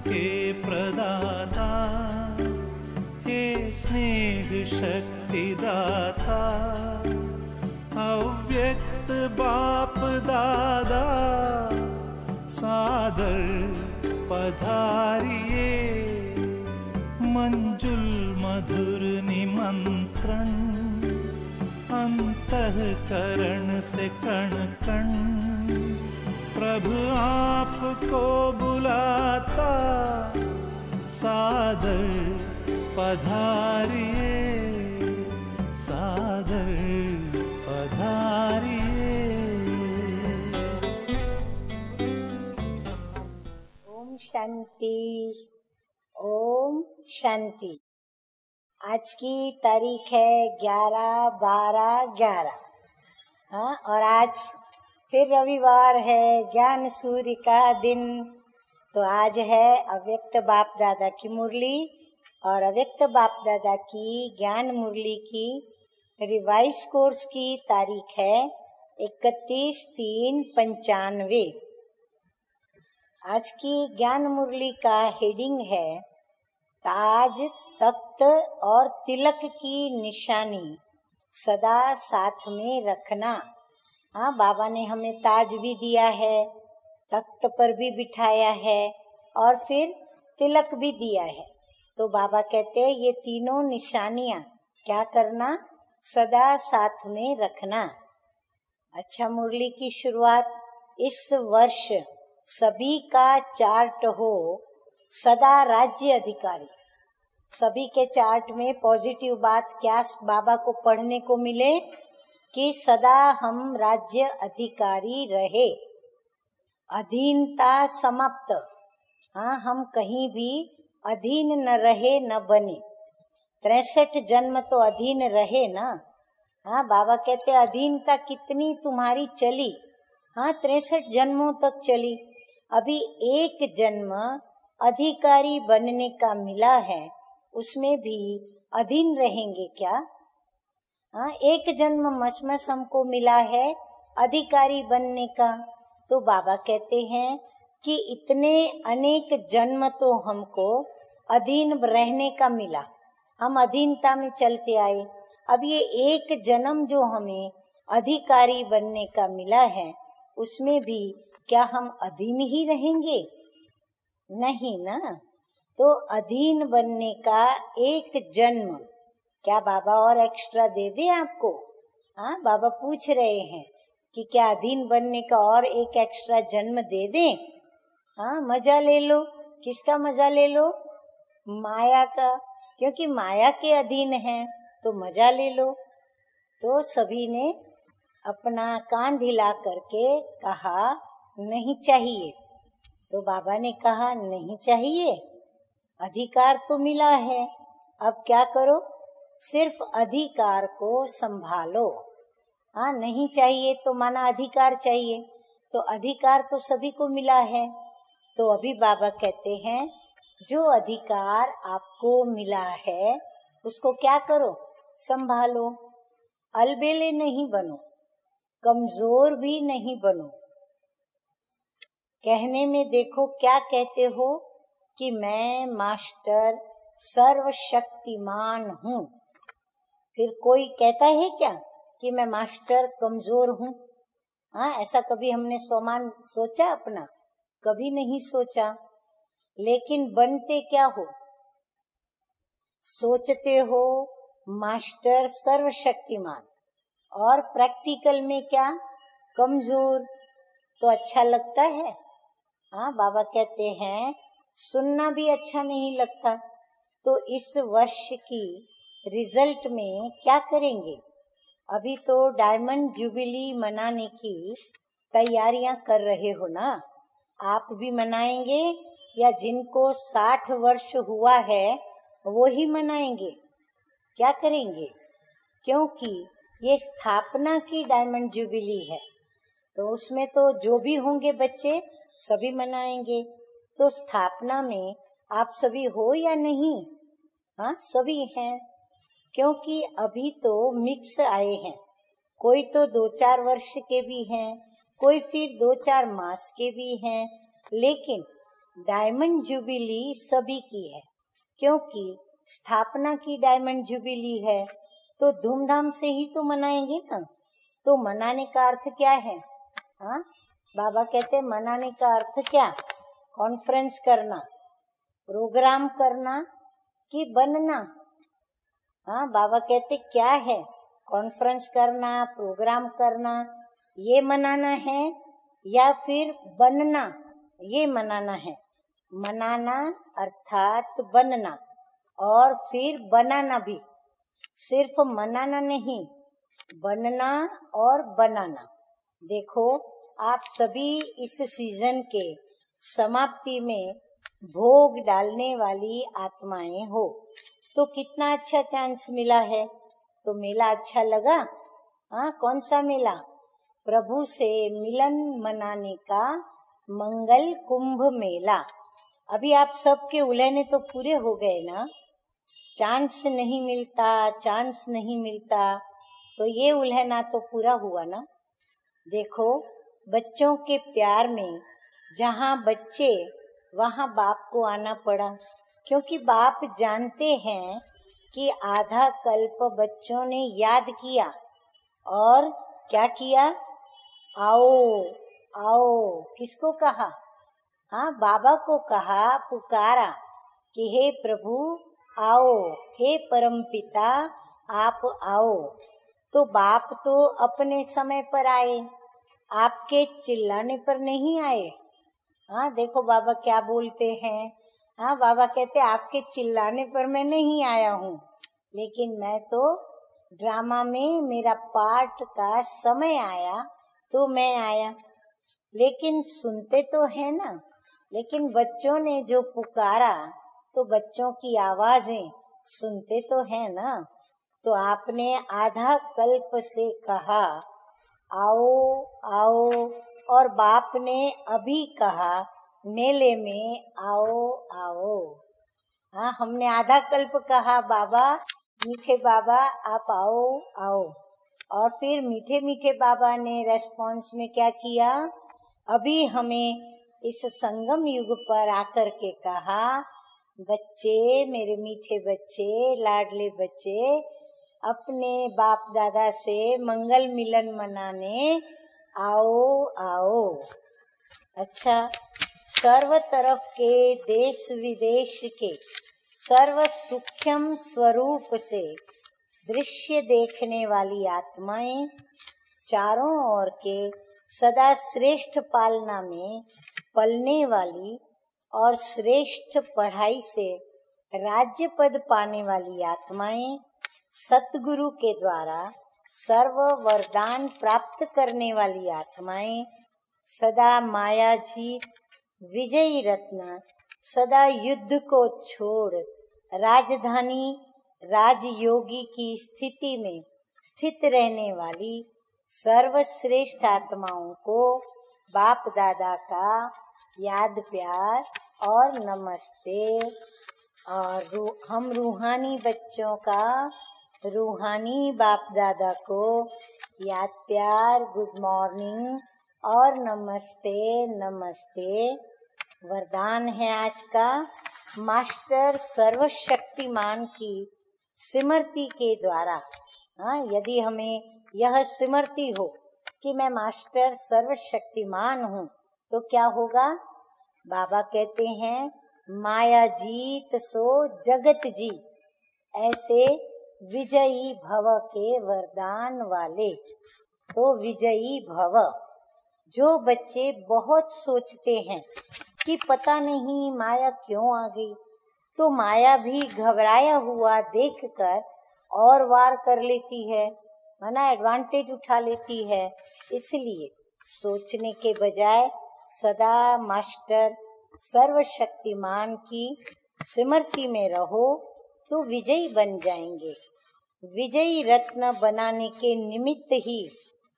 के प्रदाता, हे स्नेह शक्ति दाता, अव्यक्त बाप दादा सादर पधारिए। मंजुल मधुर निमंत्रण, अंतःकरण से कण कण प्रभु आपको बुलाता, सादर पधारिए, सादर पधारिए। ओम शांति, ओम शांति। आज की तारीख है 11/12/11। हाँ, और आज फिर रविवार है, ज्ञान सूर्य का दिन। तो आज है अव्यक्त बाप दादा की मुरली, और अव्यक्त बाप दादा की ज्ञान मुरली की रिवाइज कोर्स की तारीख है 31/3/95। आज की ज्ञान मुरली का हेडिंग है ताज, तख्त और तिलक की निशानी सदा साथ में रखना। हाँ, बाबा ने हमें ताज भी दिया है, तख्त पर भी बिठाया है, और फिर तिलक भी दिया है। तो बाबा कहते हैं ये तीनों निशानियां क्या करना, सदा साथ में रखना। अच्छा, मुरली की शुरुआत इस वर्ष सभी का चार्ट हो सदा राज्य अधिकारी। सभी के चार्ट में पॉजिटिव बात क्या बाबा को पढ़ने को मिले कि सदा हम राज्य अधिकारी रहे, अधीनता समाप्त। हाँ, हम कहीं भी अधीन न रहे न बने। 63 जन्म तो अधीन रहे ना। हाँ, बाबा कहते अधीनता कितनी तुम्हारी चली। हाँ, 63 जन्मों तक चली। अभी एक जन्म अधिकारी बनने का मिला है, उसमें भी अधीन रहेंगे क्या? हाँ, एक जन्म मसमस हमको मिला है अधिकारी बनने का। तो बाबा कहते हैं कि इतने अनेक जन्म तो हमको अधीन रहने का मिला, हम अधीनता में चलते आए। अब ये एक जन्म जो हमें अधिकारी बनने का मिला है, उसमें भी क्या हम अधीन ही रहेंगे? नहीं ना। तो अधीन बनने का एक जन्म क्या बाबा और एक्स्ट्रा दे दे आपको? हाँ, बाबा पूछ रहे हैं कि क्या अधीन बनने का और एक एक्स्ट्रा जन्म दे दें? हाँ, मजा ले लो। किसका मजा ले लो? माया का, क्योंकि माया के अधीन है तो मजा ले लो। तो सभी ने अपना कान हिला करके कहा नहीं चाहिए। तो बाबा ने कहा नहीं चाहिए, अधिकार तो मिला है, अब क्या करो? सिर्फ अधिकार को संभालो। हाँ, नहीं चाहिए तो माना अधिकार चाहिए, तो अधिकार तो सभी को मिला है। तो अभी बाबा कहते हैं जो अधिकार आपको मिला है उसको क्या करो? संभालो। अलबेले नहीं बनो, कमजोर भी नहीं बनो। कहने में देखो क्या कहते हो कि मैं मास्टर सर्वशक्तिमान हूँ। फिर कोई कहता है क्या कि मैं मास्टर कमजोर हूँ? हाँ, ऐसा कभी हमने सोचा अपना? कभी नहीं सोचा। लेकिन बनते क्या हो? सोचते हो मास्टर सर्वशक्तिमान, और प्रैक्टिकल में क्या? कमजोर। तो अच्छा लगता है? हाँ, बाबा कहते हैं सुनना भी अच्छा नहीं लगता। तो इस वर्ष की रिजल्ट में क्या करेंगे? अभी तो डायमंड जुबिली मनाने की तैयारियां कर रहे हो ना? आप भी मनाएंगे या जिनको 60 वर्ष हुआ है वो ही मनाएंगे? क्या करेंगे? क्योंकि ये स्थापना की डायमंड जुबिली है, तो उसमें तो जो भी होंगे बच्चे सभी मनाएंगे। तो स्थापना में आप सभी हो या नहीं? हाँ, सभी हैं। क्योंकि अभी तो मिक्स आए हैं, कोई तो 2-4 वर्ष के भी हैं, कोई फिर 2-4 मास के भी हैं। लेकिन डायमंड जुबिली सभी की है, क्योंकि स्थापना की डायमंड जुबिली है तो धूमधाम से ही तो मनाएंगे ना। तो मनाने का अर्थ क्या है? हाँ, बाबा कहते हैं मनाने का अर्थ क्या? कॉन्फ्रेंस करना, प्रोग्राम करना कि बनना? हाँ, बाबा कहते क्या है? कॉन्फ्रेंस करना, प्रोग्राम करना, ये मनाना है या फिर बनना, ये मनाना है। मनाना अर्थात बनना और फिर बनाना भी, सिर्फ मनाना नहीं, बनना और बनाना। देखो, आप सभी इस सीजन के समाप्ति में भोग डालने वाली आत्माएं हो, तो कितना अच्छा चांस मिला है। तो मेला अच्छा लगा? हाँ, कौन सा मेला? प्रभु से मिलन मनाने का मंगल कुंभ मेला। अभी आप सबके उलहने तो पूरे हो गए ना। चांस नहीं मिलता, चांस नहीं मिलता, तो ये उलहना तो पूरा हुआ ना। देखो, बच्चों के प्यार में जहाँ बच्चे वहाँ बाप को आना पड़ा, क्योंकि बाप जानते हैं कि आधा कल्प बच्चों ने याद किया और क्या किया? आओ आओ, किसको कहा? हाँ, बाबा को कहा, पुकारा कि हे प्रभु आओ, हे परमपिता आप आओ। तो बाप तो अपने समय पर आए, आपके चिल्लाने पर नहीं आए। हाँ, देखो बाबा क्या बोलते हैं। हाँ, बाबा कहते आपके चिल्लाने पर मैं नहीं आया हूँ, लेकिन मैं तो ड्रामा में मेरा पार्ट का समय आया तो मैं आया। लेकिन सुनते तो है ना। लेकिन बच्चों ने जो पुकारा तो बच्चों की आवाजें सुनते तो है ना। तो आपने आधा कल्प से कहा आओ आओ, और बाप ने अभी कहा मेले में आओ आओ। हाँ, हमने आधा कल्प कहा बाबा, मीठे बाबा आप आओ आओ, और फिर मीठे मीठे बाबा ने रेस्पॉन्स में क्या किया? अभी हमें इस संगम युग पर आकर के कहा, बच्चे, मेरे मीठे बच्चे, लाडले बच्चे, अपने बाप दादा से मंगल मिलन मनाने आओ आओ। अच्छा, सर्व तरफ के देश विदेश के सर्व सूक्ष्म स्वरूप से दृश्य देखने वाली आत्माएं, चारों ओर के सदा श्रेष्ठ पालना में पलने वाली और श्रेष्ठ पढ़ाई से राज्य पद पाने वाली आत्माएं, सतगुरु के द्वारा सर्व वरदान प्राप्त करने वाली आत्माएं, सदा माया जीत, विजयी रत्न, सदा युद्ध को छोड़ राजधानी राजयोगी की स्थिति में स्थित रहने वाली सर्वश्रेष्ठ आत्माओं को बाप दादा का याद प्यार और नमस्ते। और हम रूहानी बच्चों का रूहानी बाप दादा को याद प्यार, गुड मॉर्निंग और नमस्ते नमस्ते। वरदान है आज का, मास्टर सर्वशक्तिमान की स्मृति के द्वारा। हाँ, यदि हमें यह स्मृति हो कि मैं मास्टर सर्वशक्तिमान हूँ तो क्या होगा? बाबा कहते हैं माया जीत सो जगत जीत, ऐसे विजयी भव के वरदान वाले। तो विजयी भव। जो बच्चे बहुत सोचते हैं कि पता नहीं माया क्यों आ गई, तो माया भी घबराया हुआ देखकर और वार कर लेती है, ना एडवांटेज उठा लेती है। इसलिए सोचने के बजाय सदा मास्टर सर्वशक्तिमान की स्मृति में रहो तो विजयी बन जाएंगे। विजयी रत्न बनाने के निमित्त ही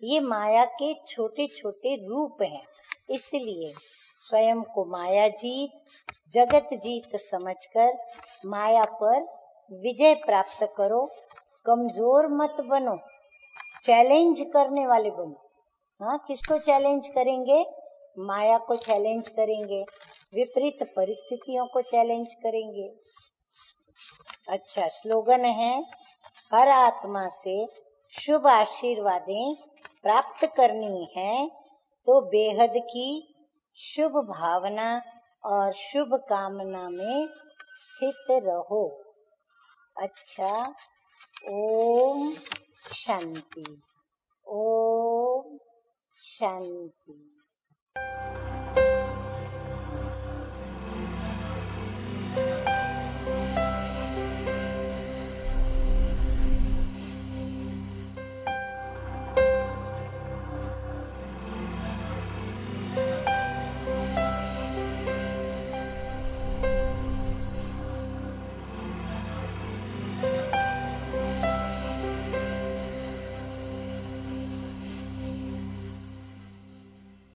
ये माया के छोटे छोटे रूप हैं। इसलिए स्वयं को माया जीत, जगत जीत समझकर माया पर विजय प्राप्त करो। कमजोर मत बनो, चैलेंज करने वाले बनो। हाँ, किसको चैलेंज करेंगे? माया को चैलेंज करेंगे। विपरीत परिस्थितियों को चैलेंज करेंगे। अच्छा, स्लोगन है, हर आत्मा से शुभ आशीर्वादें प्राप्त करनी है तो बेहद की शुभ भावना और शुभ कामना में स्थित रहो। अच्छा, ओम शांति, ओम शांति।